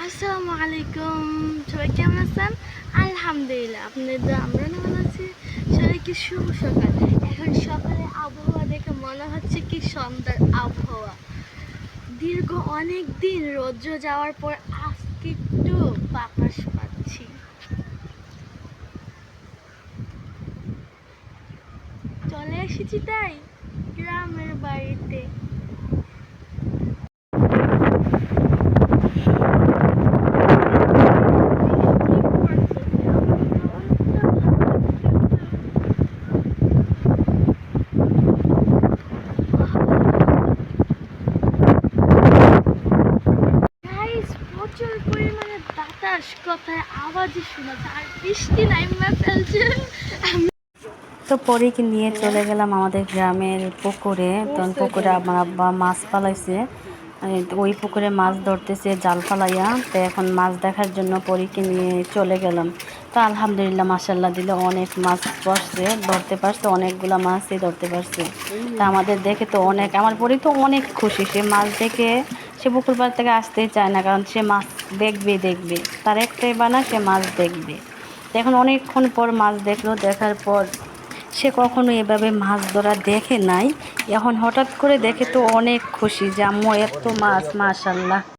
আসসালামু আলাইকুম, সবাই কেমন আছেন? আলহামদুলিল্লাহ, আপনাদের আমরা ভালো আছি। সবাইকে শুভ সকাল। এখন সকালে আবহাওয়া দেখে মনে হচ্ছে কি সুন্দর আবহাওয়া। দীর্ঘ অনেক দিন রৌদ্র যাওয়ার পর আজকে একটু বাতাস পাচ্ছি। চলে এসেছি তাই গ্রামের বাড়িতে। প্রচুর পরিমাণে বাতাস, কথায় আওয়াজই শোনা যায়, আর বৃষ্টি নাইমা ফেলছে। তো পরীকে নিয়ে চলে গেলাম আমাদের গ্রামের পুকুরে। তখন পুকুরে আমার আব্বা মাছ পালাইছে, ওই পুকুরে মাছ ধরতেছে জাল ফালাইয়া। তো এখন মাছ দেখার জন্য পরীকে নিয়ে চলে গেলাম। তো আলহামদুলিল্লাহ মাশাল্লাহ দিলে অনেক মাছ ধরতে পারছে, অনেকগুলা মাছই ধরতে পারছে। তা আমাদের দেখে তো অনেক, আমার পরী তো অনেক খুশি। সে মাছ দেখে সে পুকুর পাড় থেকে আসতেই চায় না, কারণ সে মাছ দেখবে তার একটাই বানা, সে মাছ দেখবে। এখন অনেকক্ষণ পর মাছ দেখলো, দেখার পর সে কখনো এভাবে মাছ ধরা দেখে নাই। এখন হঠাৎ করে দেখে তো অনেক খুশি যে আম্মু এত মাছ, মাশাল্লাহ।